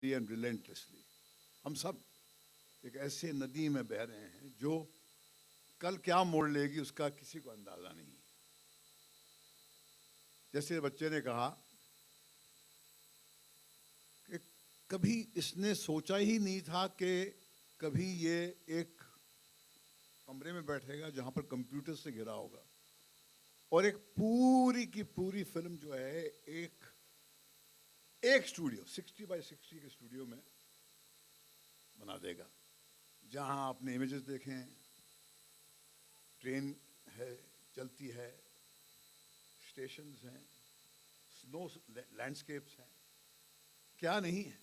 And relentlessly हम सब एक ऐसे नदी में बह रहे हैं जो कल क्या मोड़ लेगी उसका किसी को अंदाजा नहीं। जैसे बच्चे ने कहा कि कभी इसने सोचा ही नहीं था कि कभी ये एक कमरे में बैठेगा जहां पर कंप्यूटर से घिरा होगा और एक पूरी की पूरी फिल्म जो है एक स्टूडियो 60x60 के स्टूडियो में बना देगा, जहां आपने इमेजेस देखें, ट्रेन है चलती है, स्टेशंस हैं, स्नो लैंडस्केप्स हैं, क्या नहीं है।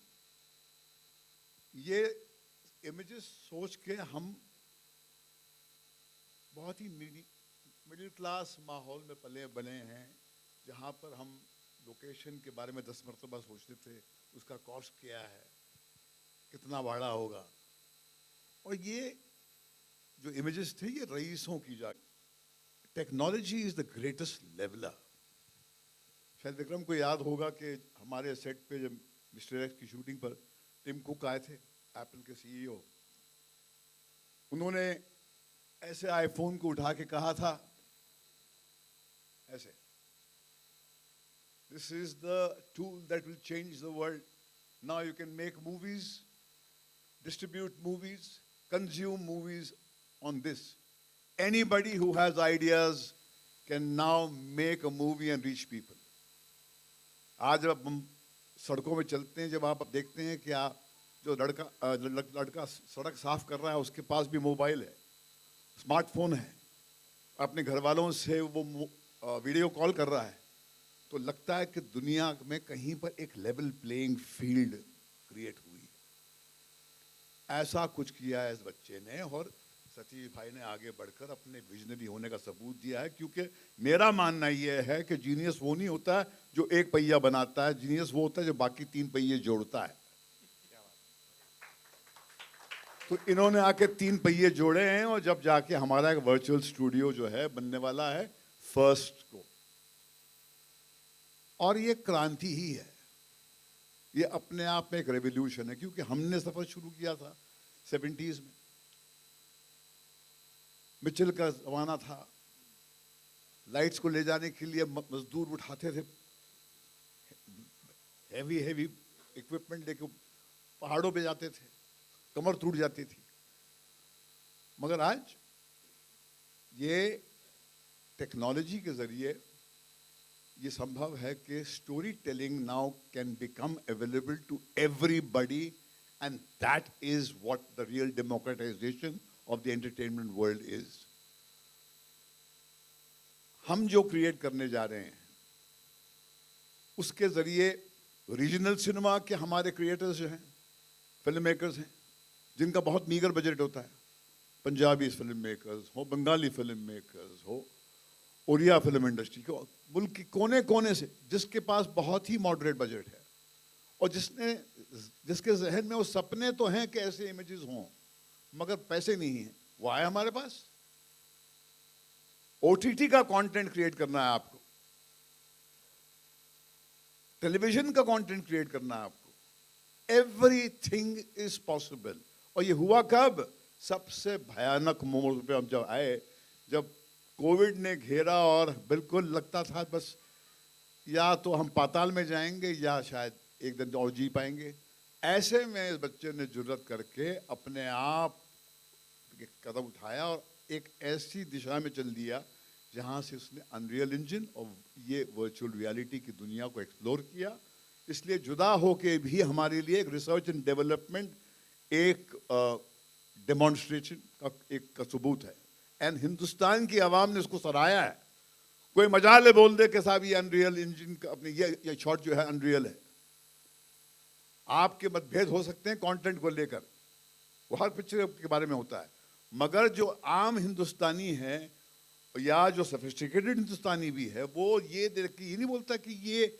ये इमेजेस सोच के हम बहुत ही मिडिल क्लास माहौल में पले बने हैं, जहाँ पर हम लोकेशन के बारे में 10 मरतबा सोचते थे उसका कॉस्ट क्या है, कितना भाड़ा होगा। और ये जो इमेजेस थे ये रईसों की जा। Technology is the greatest leveller. शायद विक्रम को याद होगा कि हमारे सेट पे जब मिस्टर एक्स की शूटिंग पर टिम कुक आए थे, एप्पल के सीईओ, उन्होंने ऐसे आईफोन को उठा के कहा था ऐसे, this is the tool that will change the world. Now you can make movies, distribute movies, consume movies on this. Anybody who has ideas can now make a movie and reach people. आज जब हम सड़कों में चलते हैं, जब आप देखते हैं कि जो लड़का सड़क साफ कर रहा है उसके पास भी मोबाइल है, स्मार्टफोन है, अपने घर वालों से वो वीडियो कॉल कर रहा है, तो लगता है कि दुनिया में कहीं पर एक लेवल प्लेइंग फील्ड क्रिएट हुई। ऐसा कुछ किया है इस बच्चे ने, और सतीश भाई ने आगे बढ़कर अपने विजनरी होने का सबूत दिया है। क्योंकि मेरा मानना यह है कि जीनियस वो नहीं होता है जो एक पहिया बनाता है, जीनियस वो होता है जो बाकी 3 पहिए जोड़ता है। तो इन्होंने आके 3 पहिए जोड़े हैं, और जब जाके हमारा एक वर्चुअल स्टूडियो जो है बनने वाला है 1 को, और ये क्रांति ही है, ये अपने आप में एक रेवोल्यूशन है। क्योंकि हमने सफर शुरू किया था 70s में, मिचेल का जमाना था, लाइट्स को ले जाने के लिए मजदूर उठाते थे हेवी इक्विपमेंट लेके, पहाड़ों पे जाते थे, कमर टूट जाती थी। मगर आज ये टेक्नोलॉजी के जरिए ये संभव है कि storytelling now can become available to everybody, and that is what the real democratisation of the entertainment world is. हम जो क्रिएट करने जा रहे हैं उसके जरिए रीजनल सिनेमा के हमारे क्रिएटर्स जो हैं, फिल्म मेकर्स हैं, जिनका बहुत मीगर बजट होता है, पंजाबी फिल्म मेकर्स हो, बंगाली फिल्म मेकर्स हो, उड़िया फिल्म इंडस्ट्री को मुल्क के कोने कोने से, जिसके पास बहुत ही मॉडरेट बजट है और जिसके जहन में वो सपने तो हैं कि ऐसे इमेजेस हों मगर पैसे नहीं हैं, वो आए हमारे पास। ओटीटी का कंटेंट क्रिएट करना है आपको, टेलीविजन का कंटेंट क्रिएट करना है आपको, एवरीथिंग इज पॉसिबल। और ये हुआ कब? सबसे भयानक मोड़ पे हम जब आए, जब कोविड ने घेरा और बिल्कुल लगता था बस या तो हम पाताल में जाएंगे या शायद एक दिन और जी पाएंगे। ऐसे में इस बच्चे ने जुर्रत करके अपने आप एक कदम उठाया और एक ऐसी दिशा में चल दिया जहां से उसने अनरियल इंजन और ये वर्चुअल रियलिटी की दुनिया को एक्सप्लोर किया। इसलिए जुदा होके भी हमारे लिए एक रिसर्च एंड डेवलपमेंट, एक डेमोन्स्ट्रेशन का एक सबूत है, एंड हिंदुस्तान की आवाम ने उसको सराहा है। कोई मजाल बोल दे कि साहब ये अनरियल इंजन का अपने ये शॉट जो है अनरियल है। आपके मतभेद हो सकते हैं कंटेंट को लेकर, वो हर पिक्चर के बारे में होता है, मगर जो आम हिंदुस्तानी है या जो सोफिस्टिकेटेड हिंदुस्तानी भी है, वो ये देख के ये नहीं बोलता कि ये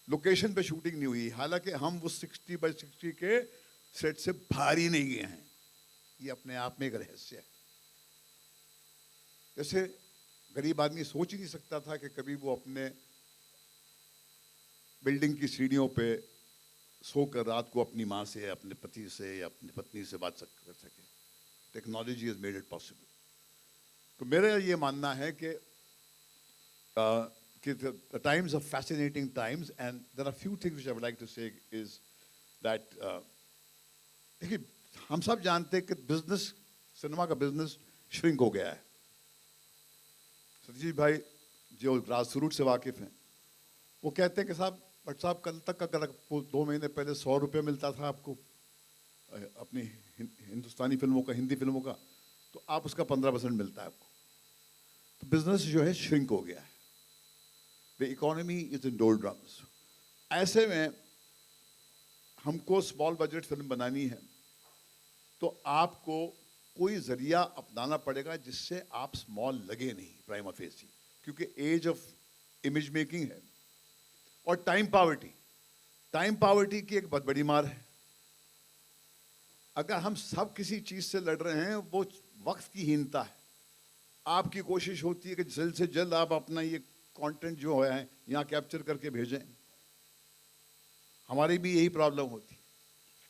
लोकेशन पे शूटिंग नहीं हुई, हालांकि हम वो 60x60 के सेट से बाहर ही नहीं गए हैं। ये अपने आप में एक रहस्य है। जैसे गरीब आदमी सोच ही नहीं सकता था कि कभी वो अपने बिल्डिंग की सीढ़ियों पे सोकर रात को अपनी माँ से, अपने पति से या अपनी पत्नी से बात कर सके। Technology has made it possible. तो मेरा ये मानना है कि the times are fascinating times, and there are few things which I would like to say is that देखिए, हम सब जानते हैं कि बिजनेस, सिनेमा का बिजनेस श्रिंक हो गया है। सतीश भाई जो ग्रास रूट से वाकिफ हैं, वो कहते हैं कि साहब, बट साहब कल तक का अगर 2 महीने पहले 100 रुपये मिलता था आपको अपनी हिंदुस्तानी फिल्मों का, हिंदी फिल्मों का, तो आप उसका 15% मिलता है आपको। तो बिजनेस जो है श्रिंक हो गया है। The economy is in doldrums. ऐसे में हमको स्मॉल बजट फिल्म बनानी है तो आपको कोई जरिया अपनाना पड़ेगा जिससे आप स्मॉल लगे नहीं प्राइमा फेसी, क्योंकि एज ऑफ इमेज मेकिंग है। और टाइम पावर्टी की एक बहुत बड़ी मार है। अगर हम सब किसी चीज से लड़ रहे हैं, वो वक्त की हीनता है। आपकी कोशिश होती है कि जल्द से जल्द आप अपना ये कंटेंट जो है यहाँ कैप्चर करके भेजें। हमारी भी यही प्रॉब्लम होती।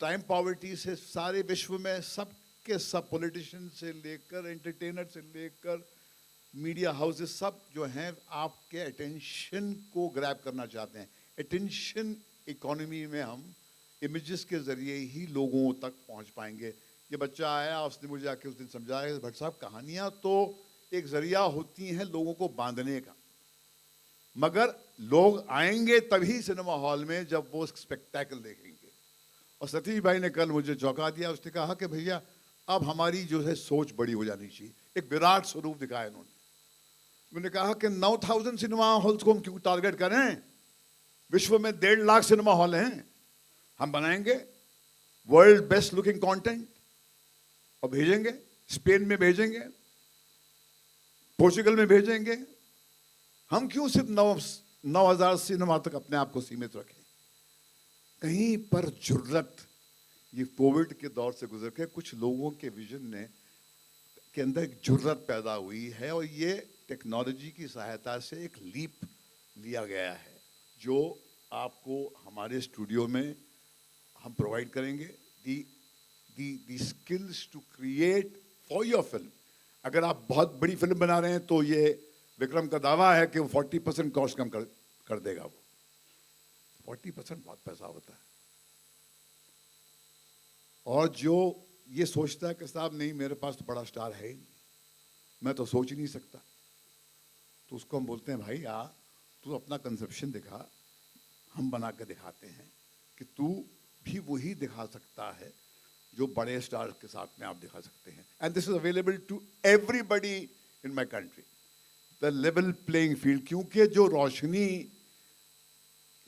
टाइम पॉवर्टी से सारे विश्व में सब के सब, पॉलिटिशियन से लेकर एंटरटेनर से लेकर मीडिया हाउसेस, सब जो हैं आपके अटेंशन को ग्रैब करना चाहते हैं। अटेंशन इकोनॉमी में हम इमेजेस के जरिए ही लोगों तक पहुंच पाएंगे। ये बच्चा आया, उसने मुझे आके उस दिन समझाया, भट्ट साहब कहानियां तो एक जरिया होती हैं लोगों को बांधने का, मगर लोग आएंगे तभी सिनेमा हॉल में जब वो स्पेक्टेकल देखेंगे। और सतीश भाई ने कल मुझे चौंका दिया। उसने कहा कि भैया अब हमारी जो है सोच बड़ी हो जानी चाहिए। एक विराट स्वरूप दिखाया इन्होंने। उन्होंने कहा कि 9,000 सिनेमा हॉल्स को हम क्यों टारगेट करें? विश्व में 1.5 लाख सिनेमा हॉल हैं। हम बनाएंगे वर्ल्ड बेस्ट लुकिंग कंटेंट और भेजेंगे। स्पेन में भेजेंगे, पोर्चुगल में भेजेंगे। हम क्यों सिर्फ 9,000 सिनेमा तक अपने आप को सीमित रखें? कहीं पर जुर्रत, ये कोविड के दौर से गुजर के कुछ लोगों के विजन ने के अंदर एक जुर्रत पैदा हुई है, और ये टेक्नोलॉजी की सहायता से एक लीप लिया गया है जो आपको हमारे स्टूडियो में हम प्रोवाइड करेंगे। The skills to create for your film. अगर आप बहुत बड़ी फिल्म बना रहे हैं तो ये विक्रम का दावा है कि वो 40% कॉस्ट कम कर देगा। वो 40% बहुत पैसा होता है। और जो ये सोचता है कि साहब नहीं, मेरे पास तो बड़ा स्टार है ही नहीं, मैं तो सोच ही नहीं सकता, तो उसको हम बोलते हैं भाई आ, तू अपना कंसेप्शन दिखा, हम बना के दिखाते हैं कि तू भी वही दिखा सकता है जो बड़े स्टार के साथ में आप दिखा सकते हैं। And this is available to everybody in my country. The level playing field, क्योंकि जो रोशनी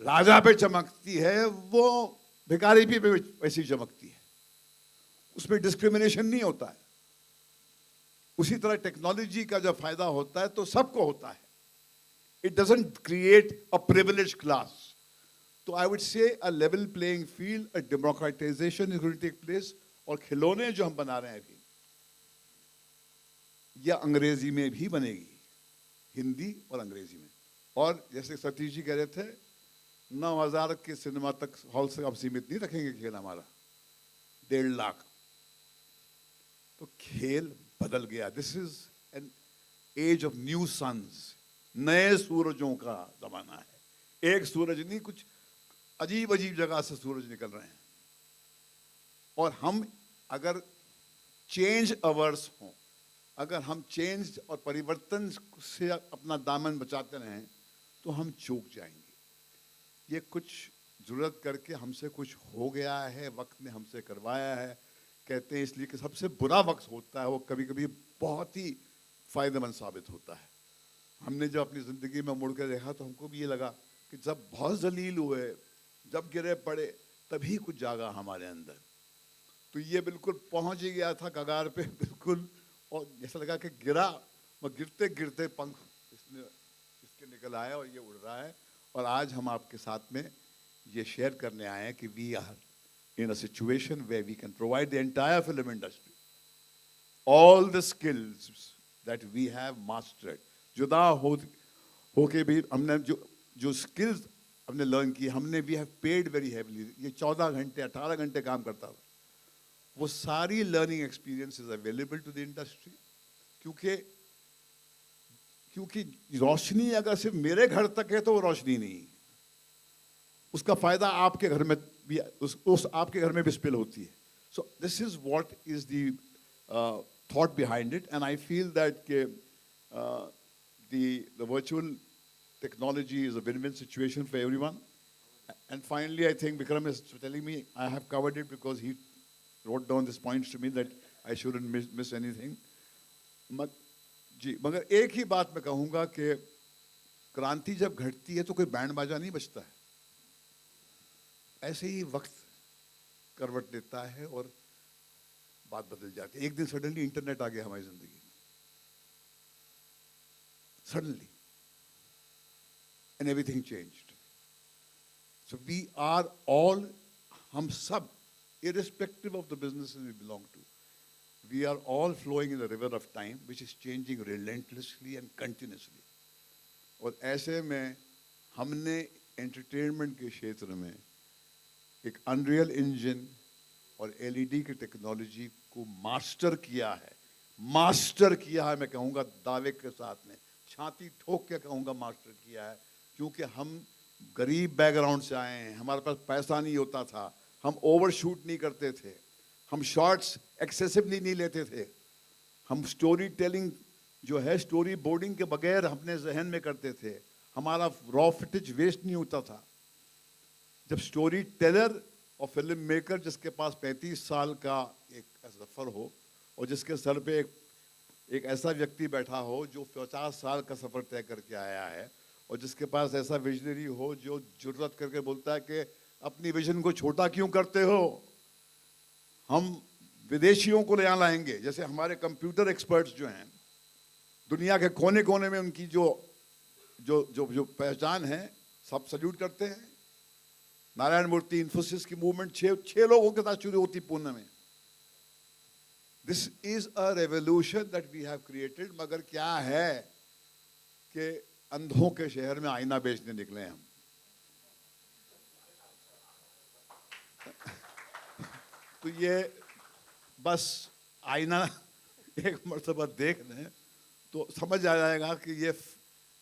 राजा पे चमकती है वो भिखारी पे वैसी चमकती है, उसमें डिस्क्रिमिनेशन नहीं होता है। उसी तरह टेक्नोलॉजी का जब फायदा होता है तो सबको होता है। It doesn't create a privilege class. तो I would say a level playing field, a democratisation is going to take place. और खिलौने जो हम बना रहे हैं अभी, यह अंग्रेजी में भी बनेगी, हिंदी और अंग्रेजी में। और जैसे सतीश जी कह रहे थे, 9,000 के सिनेमा तक हॉल से आप सीमित नहीं रखेंगे खेल हमारा, 1.5 लाख। तो खेल बदल गया। This is an age of new suns. नए सूरजों का जमाना है। एक सूरज नहीं, कुछ अजीब अजीब जगह से सूरज निकल रहे हैं। और हम अगर चेंज अवर्स हों, अगर हम चेंज और परिवर्तन से अपना दामन बचाते रहें तो हम चूक जाएंगे। ये कुछ जरूरत करके हमसे कुछ हो गया है, वक्त ने हमसे करवाया है। कहते हैं इसलिए कि सबसे बुरा वक्त होता है वो कभी कभी बहुत ही फायदेमंद साबित होता है। हमने जब अपनी ज़िंदगी में मुड़ के देखा तो हमको भी ये लगा कि जब बहुत जलील हुए, जब गिरे पड़े, तभी कुछ जागा हमारे अंदर। तो ये बिल्कुल पहुंच ही गया था कगार पे बिल्कुल, और जैसा लगा कि गिरा, वो गिरते गिरते पंख इसके निकल आया और ये उड़ रहा है। और आज हम आपके साथ में ये शेयर करने आए हैं कि we are in a situation where we can provide the entire film industry all the skills that we have mastered. जुदा हो के भी हमने जो स्किल्स हमने लर्न की, हमने we have paid very heavily. ये 14 घंटे 18 घंटे काम करता था। वो सारी learning experience is available to the industry. क्योंकि क्योंकि रोशनी अगर सिर्फ मेरे घर तक है तो वो रोशनी नहीं, उसका फायदा आपके घर में भी, उस आपके घर में भी स्पिल होती है। So this is what is the thought behind it, and I feel that the virtual technology is a win-win situation for everyone. And finally, I think Vikram is telling me I have covered it because he wrote down these points to me that I shouldn't miss anything. जी, मगर एक ही बात मैं कहूँगा कि क्रांति जब घटती है तो कोई बैंड बाजा नहीं बजता है। ऐसे ही वक्त करवट लेता है और बात बदल जाती है। एक दिन सडनली इंटरनेट आ गया हमारी जिंदगी में, suddenly, and everything changed. So we are all, हम सब, irrespective of the businesses we belong to, we are all flowing in the river of time which is changing relentlessly and continuously. और ऐसे में हमने एंटरटेनमेंट के क्षेत्र में एक अनरियल इंजन और एलईडी की टेक्नोलॉजी को मास्टर किया है। मास्टर किया है, मैं कहूँगा दावे के साथ में, छाती ठोक के कहूँगा मास्टर किया है। क्योंकि हम गरीब बैकग्राउंड से आए हैं, हमारे पास पैसा नहीं होता था, हम ओवरशूट नहीं करते थे, हम शॉर्ट्स एक्सेसिवली नहीं लेते थे, हम स्टोरी टेलिंग जो है स्टोरी बोर्डिंग के बगैर अपने जहन में करते थे, हमारा रॉ फुटेज वेस्ट नहीं होता था। जब स्टोरी टेलर और फिल्म मेकर जिसके पास 35 साल का एक सफ़र हो और जिसके सर पे एक ऐसा व्यक्ति बैठा हो जो 50 साल का सफ़र तय करके आया है, और जिसके पास ऐसा विजनरी हो जो जुर्रत करके बोलता है कि अपनी विजन को छोटा क्यों करते हो, हम विदेशियों को यहाँ लाएंगे। जैसे हमारे कंप्यूटर एक्सपर्ट्स जो हैं, दुनिया के कोने कोने में उनकी जो जो जो जो पहचान है, सब सल्यूट करते हैं। नारायण मूर्ति, इन्फोसिस की मूवमेंट छह लोगों के साथ शुरू होती पुणे में। This is a revolution that we have created. मगर क्या है कि अंधों के शहर में आईना बेचने निकले हैं हम। तो ये बस आईना एक मर्तबा देख लें तो समझ आ जाएगा कि ये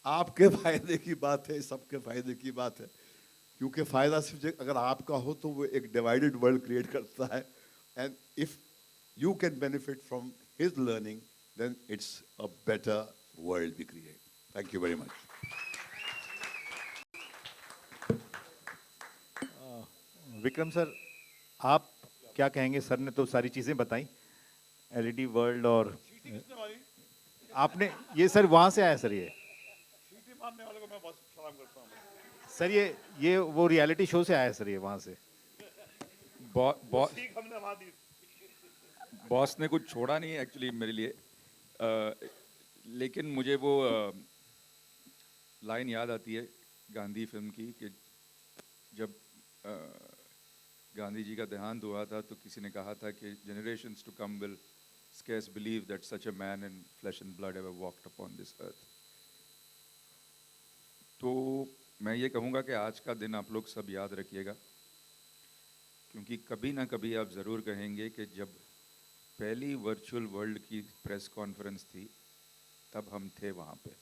आपके फायदे की बात है, सबके फायदे की बात है। क्योंकि फायदा सिर्फ अगर आपका हो तो वो एक डिवाइडेड वर्ल्ड क्रिएट करता है। And if you can benefit from his learning then it's a better world we create. Thank you very much. Vikram sir, आप क्या कहेंगे? सर ने तो सारी चीज़ें बताई, एलईडी वर्ल्ड, और आपने ये सर वहाँ से आया सर, ये मारने वाले को मैं बहुत सलाम करता हूँ सर, ये वो रियलिटी शो से आया सर, ये वहाँ से। बॉस ने कुछ छोड़ा नहीं एक्चुअली मेरे लिए, लेकिन मुझे वो लाइन याद आती है गांधी फिल्म की कि जब गांधी जी का देहांत हुआ था तो किसी ने कहा था कि generations to come will scarce believe that such a man in flesh and blood ever walked upon this earth. तो मैं ये कहूँगा कि आज का दिन आप लोग सब याद रखिएगा, क्योंकि कभी ना कभी आप ज़रूर कहेंगे कि जब पहली वर्चुअल वर्ल्ड की प्रेस कॉन्फ्रेंस थी तब हम थे वहाँ पे।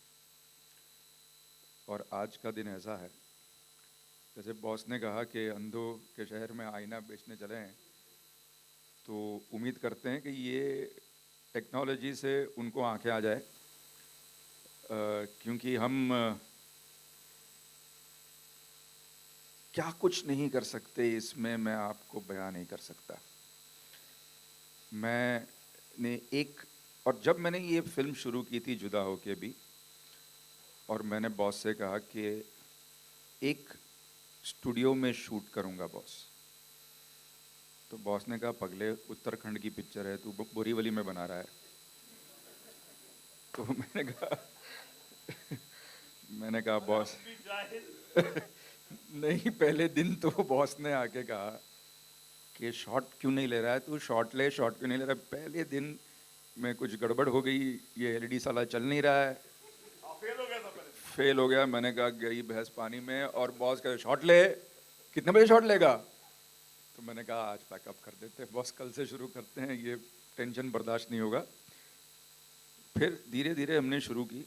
और आज का दिन ऐसा है, जैसे बॉस ने कहा कि अंधों के शहर में आईना बेचने चले हैं, तो उम्मीद करते हैं कि ये टेक्नोलॉजी से उनको आंखें आ जाए, क्योंकि हम क्या कुछ नहीं कर सकते इसमें मैं आपको बयान नहीं कर सकता। मैंने और जब मैंने ये फिल्म शुरू की थी जुदा होके भी, और मैंने बॉस से कहा कि एक स्टूडियो में शूट करूँगा बॉस, तो बॉस ने कहा पगले उत्तराखंड की पिक्चर है, तू बोरीवली में बना रहा है। तो मैंने कहा बॉस नहीं, पहले दिन तो बॉस ने आके कहा कि शॉट क्यों नहीं ले रहा है तू, शॉट क्यों नहीं ले रहा है। पहले दिन में कुछ गड़बड़ हो गई, ये एलईडी साला चल नहीं रहा है। फेल हो गया। मैंने कहा गई भैंस पानी में। और बॉस कहे शॉट ले, कितने बजे शॉट लेगा? तो मैंने कहा आज पैकअप कर देते हैं बॉस, कल से शुरू करते हैं, ये टेंशन बर्दाश्त नहीं होगा। फिर धीरे धीरे हमने शुरू की।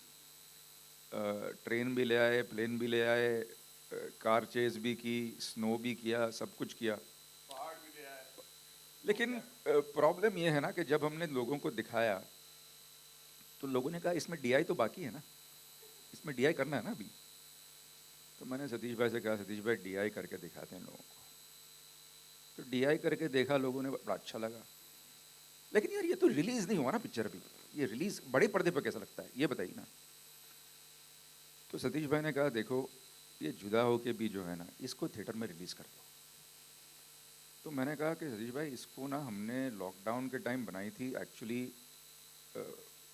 ट्रेन भी ले आए, प्लेन भी ले आए, कार चेज भी की, स्नो भी किया, सब कुछ किया। लेकिन प्रॉब्लम ये है ना कि जब हमने लोगों को दिखाया तो लोगों ने कहा इसमें डीआई तो बाकी है ना, इसमें डीआई करना है ना अभी। तो मैंने सतीश भाई से कहा सतीश भाई डीआई करके दिखाते हैं लोगों को। तो डीआई करके देखा लोगों ने, बड़ा अच्छा लगा। लेकिन यार ये तो रिलीज नहीं हुआ ना पिक्चर अभी, ये रिलीज बड़े पर्दे पर कैसा लगता है ये बताइए ना। तो सतीश भाई ने कहा देखो ये जुदा होके भी जो है ना इसको थिएटर में रिलीज कर दो। तो मैंने कहा कि सतीश भाई इसको ना हमने लॉकडाउन के टाइम बनाई थी एक्चुअली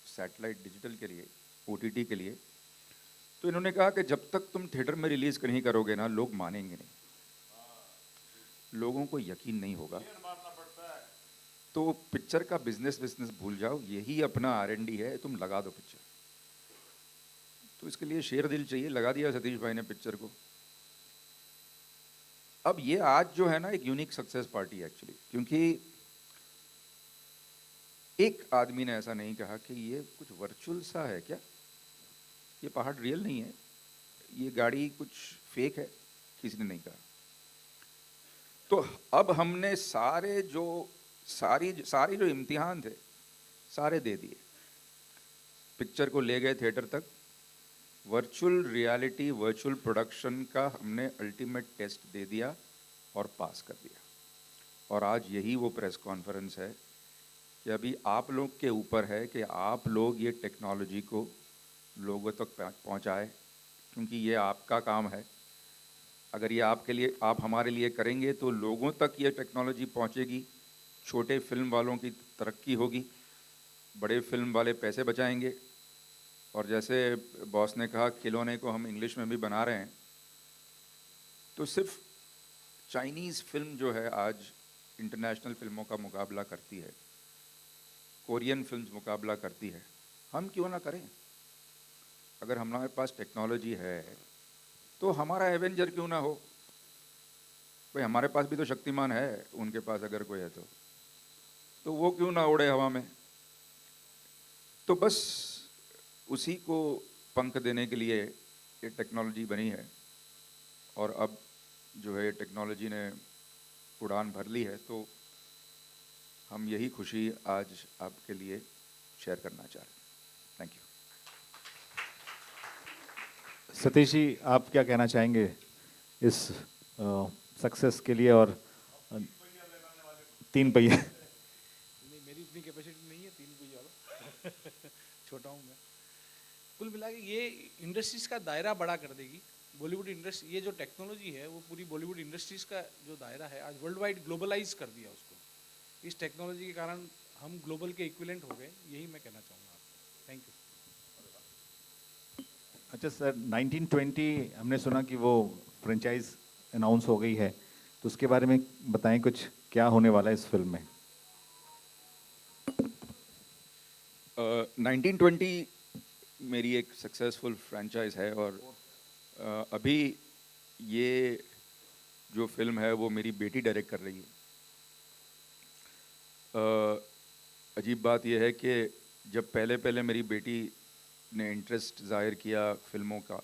सैटेलाइट डिजिटल के लिए, ओटीटी के लिए। तो इन्होंने कहा कि जब तक तुम थिएटर में रिलीज नहीं करोगे ना लोग मानेंगे नहीं, लोगों को यकीन नहीं होगा। तो पिक्चर का बिजनेस बिजनेस भूल जाओ, यही अपना आर&डी है, तुम लगा दो पिक्चर। तो इसके लिए शेर दिल चाहिए, लगा दिया सतीश भाई ने पिक्चर को। अब ये आज जो है ना एक यूनिक सक्सेस पार्टी है एक्चुअली, क्योंकि एक आदमी ने ऐसा नहीं कहा कि ये कुछ वर्चुअल सा है क्या, ये पहाड़ रियल नहीं है, ये गाड़ी कुछ फेक है, किसी ने नहीं कहा। तो अब हमने सारे जो इम्तिहान थे सारे दे दिए, पिक्चर को ले गए थिएटर तक, वर्चुअल रियलिटी वर्चुअल प्रोडक्शन का हमने अल्टीमेट टेस्ट दे दिया और पास कर दिया। और आज यही वो प्रेस कॉन्फ्रेंस है कि अभी आप लोग के ऊपर है कि आप लोग ये टेक्नोलॉजी को लोगों तक पहुंचाए, क्योंकि ये आपका काम है। अगर ये आपके लिए, आप हमारे लिए करेंगे तो लोगों तक ये टेक्नोलॉजी पहुंचेगी, छोटे फिल्म वालों की तरक्की होगी, बड़े फिल्म वाले पैसे बचाएंगे। और जैसे बॉस ने कहा खिलौने को हम इंग्लिश में भी बना रहे हैं, तो सिर्फ चाइनीज़ फिल्म जो है आज इंटरनेशनल फिल्मों का मुकाबला करती है, कोरियन फिल्म्स मुकाबला करती है, हम क्यों ना करें? अगर हमारे पास टेक्नोलॉजी है तो हमारा एवेंजर क्यों ना हो? भाई हमारे पास भी तो शक्तिमान है, उनके पास अगर कोई है तो वो क्यों ना उड़े हवा में? तो बस उसी को पंख देने के लिए ये टेक्नोलॉजी बनी है। और अब जो है टेक्नोलॉजी ने उड़ान भर ली है, तो हम यही खुशी आज आपके लिए शेयर करना चाह रहे हैं। Thank you. सतीश जी आप क्या कहना चाहेंगे इस सक्सेस के लिए? और 3 पहिए नहीं, मेरी इतनी कैपेसिटी नहीं है 3 पहिए वाला छोटा हूँ मैं। कुल मिला के ये इंडस्ट्रीज का दायरा बड़ा कर देगी। बॉलीवुड इंडस्ट्री, ये जो टेक्नोलॉजी है वो पूरी बॉलीवुड इंडस्ट्रीज का जो दायरा है आज वर्ल्ड वाइड ग्लोबलाइज कर दिया उसको। इस टेक्नोलॉजी के कारण हम ग्लोबल के इक्विवेलेंट हो गए, यही मैं कहना चाहूँगा आपको। Thank you. अच्छा सर, 1920 हमने सुना कि वो फ्रेंचाइज अनाउंस हो गई है, तो उसके बारे में बताएं कुछ, क्या होने वाला है इस फिल्म में? 1920 मेरी एक सक्सेसफुल फ्रेंचाइज है और अभी ये जो फिल्म है वो मेरी बेटी डायरेक्ट कर रही है। अजीब बात यह है कि जब पहले पहले मेरी बेटी ने इंटरेस्ट ज़ाहिर किया फिल्मों का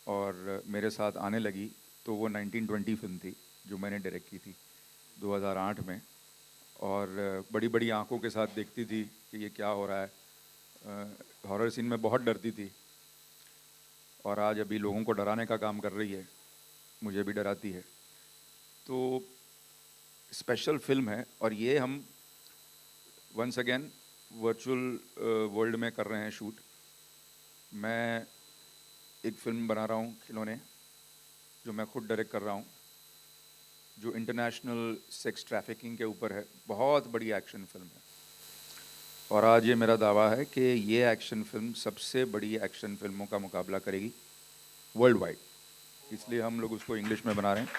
और मेरे साथ आने लगी, तो वो 1920 फिल्म थी जो मैंने डायरेक्ट की थी 2008 में। और बड़ी बड़ी आंखों के साथ देखती थी कि ये क्या हो रहा है, हॉरर सीन में बहुत डरती थी। और आज अभी लोगों को डराने का काम कर रही है, मुझे भी डराती है। तो स्पेशल फिल्म है और ये हम वंस अगेन वर्चुअल वर्ल्ड में कर रहे हैं शूट। मैं एक फिल्म बना रहा हूँ खिलौने, जो मैं खुद डायरेक्ट कर रहा हूँ, जो इंटरनेशनल सेक्स ट्रैफिकिंग के ऊपर है। बहुत बड़ी एक्शन फिल्म है और आज ये मेरा दावा है कि ये एक्शन फिल्म सबसे बड़ी एक्शन फिल्मों का मुकाबला करेगी वर्ल्ड वाइड, इसलिए हम लोग उसको इंग्लिश में बना रहे हैं।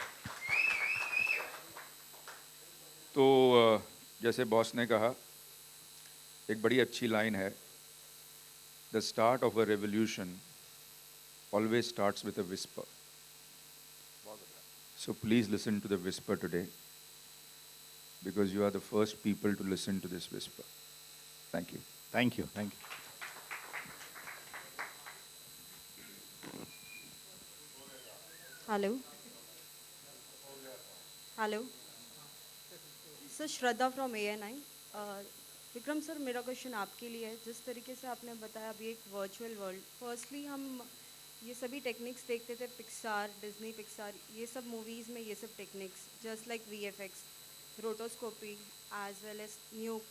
तो जैसे बॉस ने कहा, एक बड़ी अच्छी लाइन है, the start of a revolution always starts with a whisper. So please listen to the whisper today, because you are the first people to listen to this whisper. Thank you. Thank you, thank you. Hello hello sir, Shraddha from ANI. Vikram sir, मेरा question आपके लिए है. जिस तरीके से आपने बताया अभी एक वर्चुअल वर्ल्ड, फर्स्टली हम ये सभी टेक्निक्स देखते थे पिक्सार, डिज्नी पिक्सार, ये सब मूवीज़ में ये सब techniques just like VFX, rotoscopy as well as Nuke,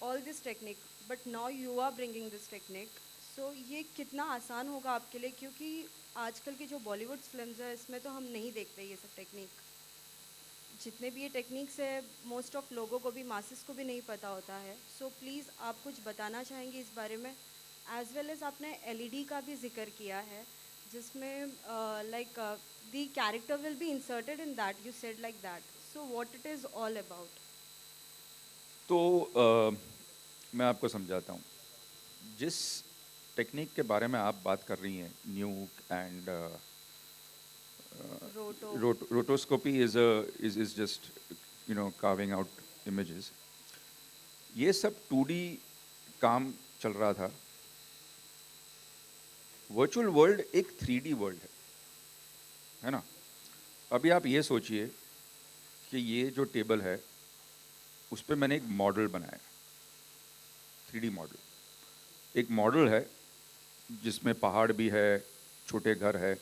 all this technique, but now you are bringing this technique. So ये कितना आसान होगा आपके लिए, क्योंकि आजकल की जो बॉलीवुड फिल्म्स है इसमें तो हम नहीं देखते ये सब टेक्निक. जितने भी ये टेक्निक्स है मोस्ट ऑफ लोगों को भी, मासेस को भी नहीं पता होता है. सो प्लीज़ आप कुछ बताना चाहेंगे इस बारे में. एज वेल एज आपने LED का भी जिक्र किया है, जिसमें like the character will be inserted in that, you said like that. So what it is all about. तो मैं आपको समझाता हूँ. जिस टेक्निक के बारे में आप बात कर रही हैं, न्यूक and rotoscopy is just, you know, carving out images. ये सब 2D काम चल रहा था. वर्चुअल वर्ल्ड एक 3D वर्ल्ड है ना. अभी आप ये सोचिए कि ये जो टेबल है उस पर मैंने एक मॉडल बनाया, 3D मॉडल. एक मॉडल है जिसमें पहाड़ भी है, छोटे घर है,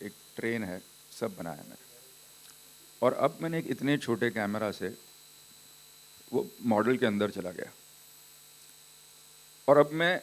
एक ट्रेन है, सब बनाया मैंने. और अब मैंने एक इतने छोटे कैमरा से वो मॉडल के अंदर चला गया, और अब मैं